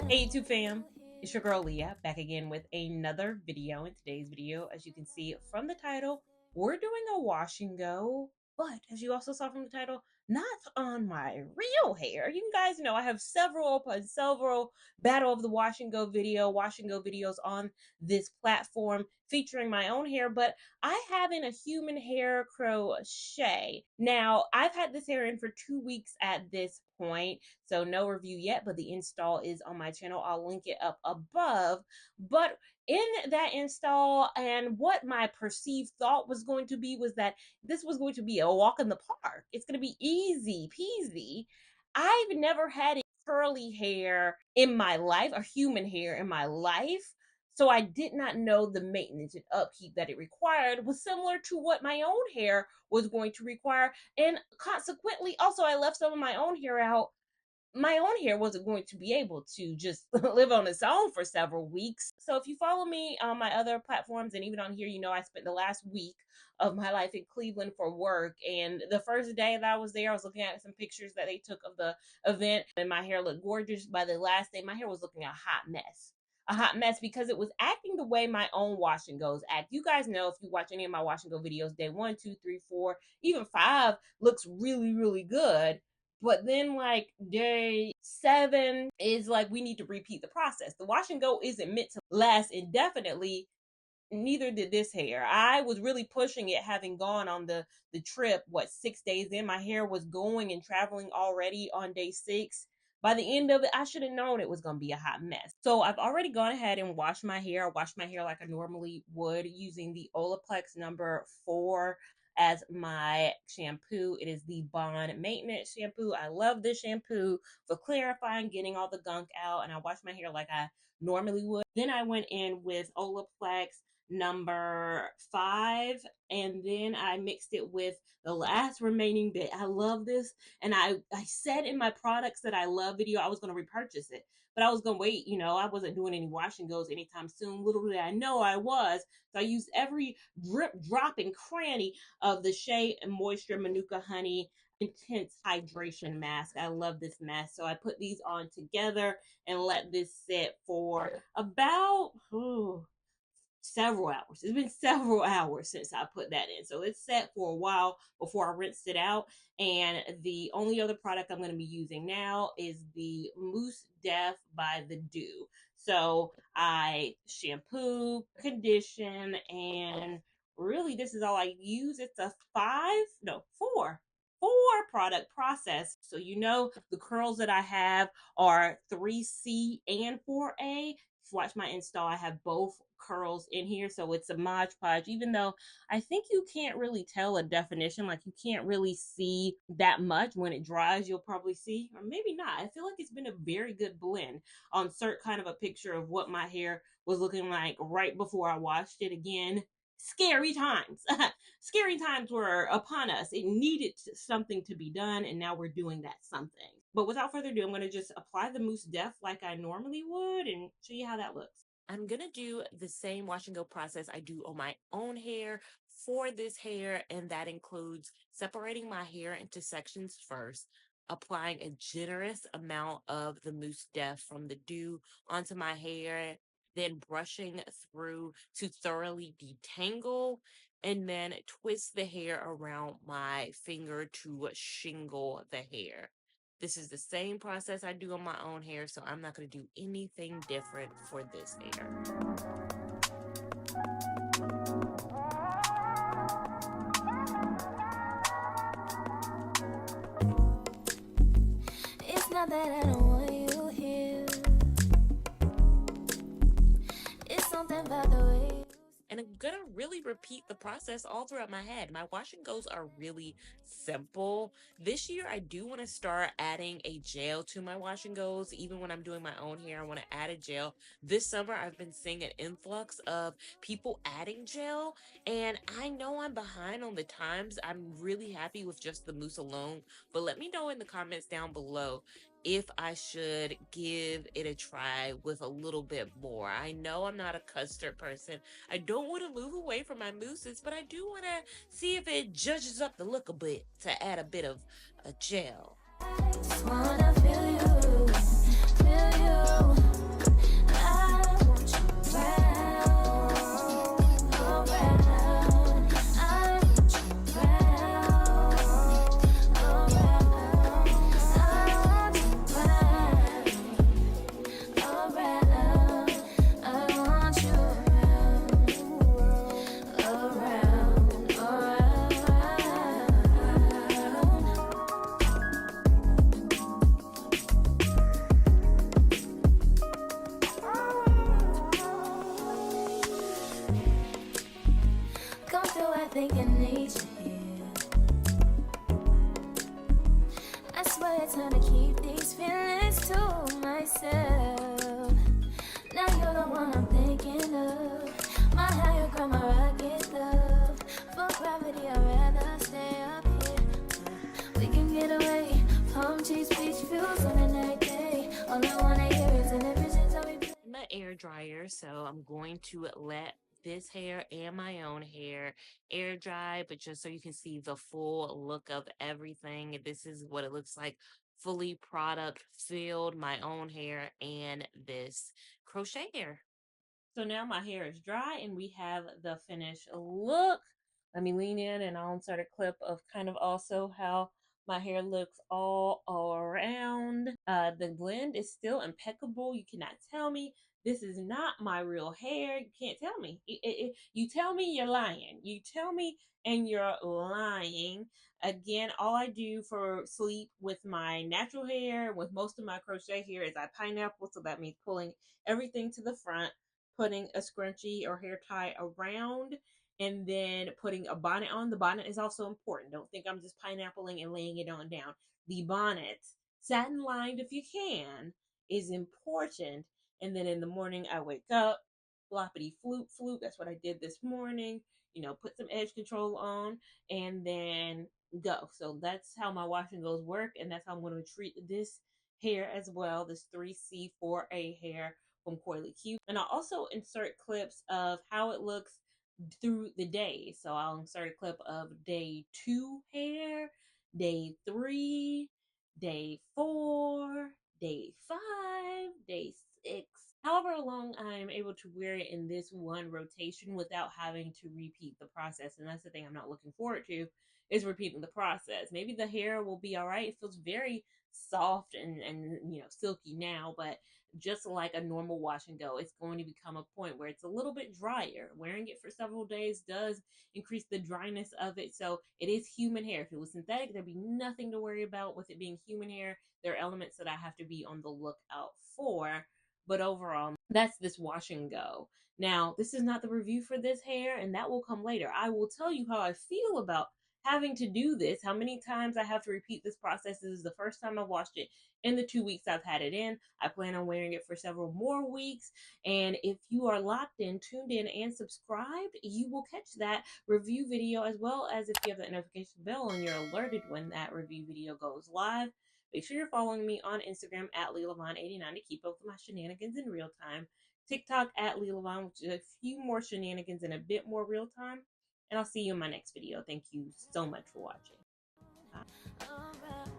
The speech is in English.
Hey YouTube fam, it's your girl Leah back again with another video. In today's video, as you can see from the title, we're doing a wash and go, but as you also saw from the title, not on my real hair. You guys know I have several battle of the wash and go videos on this platform featuring my own hair, but I have in a human hair crochet. Now, I've had this hair in for 2 weeks at this point, so no review yet, but the install is on my channel. I'll link it up above. But in that install, and what my perceived thought was going to be was that this was going to be a walk in the park. It's going to be easy peasy. I've never had curly hair in my life, or human hair in my life. So I did not know the maintenance and upkeep that it required was similar to what my own hair was going to require. And consequently, also, I left some of my own hair out. My own hair wasn't going to be able to just live on its own for several weeks. So if you follow me on my other platforms and even on here, you know I spent the last week of my life in Cleveland for work. And the first day that I was there, I was looking at some pictures that they took of the event, and my hair looked gorgeous. By the last day, my hair was looking a hot mess. A hot mess because it was acting the way my own wash and goes act. You guys know, if you watch any of my wash and go videos, day 1, 2, 3, 4, even 5 looks really, really good. But then, like, day 7 is like, we need to repeat the process. The wash and go isn't meant to last indefinitely. Neither did this hair. I was really pushing it, having gone on the trip, 6 days in. My hair was going and traveling already on day 6. By the end of it, I should have known it was going to be a hot mess. So I've already gone ahead and washed my hair. I washed my hair like I normally would, using the Olaplex number 4 as my shampoo. It is the Bond Maintenance shampoo. I love this shampoo for clarifying, getting all the gunk out, and I wash my hair like I normally would. Then I went in with Olaplex number 5, and then I mixed it with the last remaining bit. I love this, and I said in my products that I love video I was going to repurchase it, but I was going to wait. I wasn't doing any wash and goes anytime soon. Little did I know I was. So I used every drip, drop, and cranny of the Shea Moisture Manuka Honey Intense Hydration Mask. I love this mask. So I put these on together and let this sit for about several hours. It's been several hours since I put that in. So it's set for a while before I rinsed it out. And the only other product I'm going to be using now is the Mousse Def by The Dew. So I shampoo, condition, and really this is all I use. It's a 4 product process. So the curls that I have are 3C and 4A. If you watch my install, I have both curls in here, so it's a Mod Podge. Even though I think you can't really tell a definition, like you can't really see that much. When it dries, you'll probably see, or maybe not. I feel like it's been a very good blend on cert kind of a picture of what my hair was looking like right before I washed it. Again, scary times. Scary times were upon us. It needed something to be done, and now we're doing that something. But without further ado, I'm going to just apply the Mousse Def like I normally would and show you how that looks. I'm going to do the same wash and go process I do on my own hair for this hair, and that includes separating my hair into sections first, applying a generous amount of the Mousse Def from the Dew onto my hair, then brushing through to thoroughly detangle, and then twist the hair around my finger to shingle the hair. This is the same process I do on my own hair, so I'm not going to do anything different for this hair. It's not that I don't want you here. It's something about the way. And I'm gonna really repeat the process all throughout my head. My wash and goes are really simple. This year, I do want to start adding a gel to my wash and goes. Even when I'm doing my own hair, I want to add a gel. This summer, I've been seeing an influx of people adding gel, and I know I'm behind on the times. I'm really happy with just the mousse alone, but let me know in the comments down below if I should give it a try with a little bit more. I know I'm not a custard person. I don't want to move away from my mousses, but I do want to see if it judges up the look a bit to add a bit of a gel. I just wanna feel you, think I need you. I swear it's hard to keep these feelings to myself. Now you're the one I'm thinking of. My higher ground, my rocket love. For gravity, I'd rather stay up here. We can get away. Palm trees, beach views on a night day. All I wanna hear is an visions of me. The air dryer, so I'm going to let this hair and my own hair air dry, but just so you can see the full look of everything. This is what it looks like, fully product filled, my own hair and this crochet hair. So now my hair is dry and we have the finished look. Let me lean in and I'll insert a clip of kind of also how my hair looks all around. The blend is still impeccable. You cannot tell me this is not my real hair. You can't tell me. You tell me, you're lying. You tell me and you're lying. Again, all I do for sleep with my natural hair, with most of my crochet hair, is I pineapple. So that means pulling everything to the front, putting a scrunchie or hair tie around, and then putting a bonnet on. The bonnet is also important. Don't think I'm just pineappling and laying it on down. The bonnet, satin lined if you can, is important. And then in the morning, I wake up, floppity floop floop. That's what I did this morning. Put some edge control on and then go. So that's how my wash and goes work. And that's how I'm going to treat this hair as well. This 3C4A hair from Coily Q. And I'll also insert clips of how it looks through the day. So I'll insert a clip of day 2 hair, day 3, day 4, day 5, day 6. However long I'm able to wear it in this one rotation without having to repeat the process. And that's the thing I'm not looking forward to, is repeating the process. Maybe the hair will be all right. It feels very soft and silky now, but just like a normal wash and go, it's going to become a point where it's a little bit drier. Wearing it for several days does increase the dryness of it. So it is human hair. If it was synthetic, there'd be nothing to worry about with it being human hair. There are elements that I have to be on the lookout for. But overall, that's this wash and go. Now, this is not the review for this hair, and that will come later. I will tell you how I feel about having to do this, how many times I have to repeat this process. This is the first time I've washed it in the 2 weeks I've had it in. I plan on wearing it for several more weeks. And if you are locked in, tuned in, and subscribed, you will catch that review video, as well as if you have the notification bell and you're alerted when that review video goes live. Make sure you're following me on Instagram at Lia Lavon 89 to keep up with my shenanigans in real time. TikTok at Lia Lavon, which is a few more shenanigans and a bit more real time. And I'll see you in my next video. Thank you so much for watching. Bye.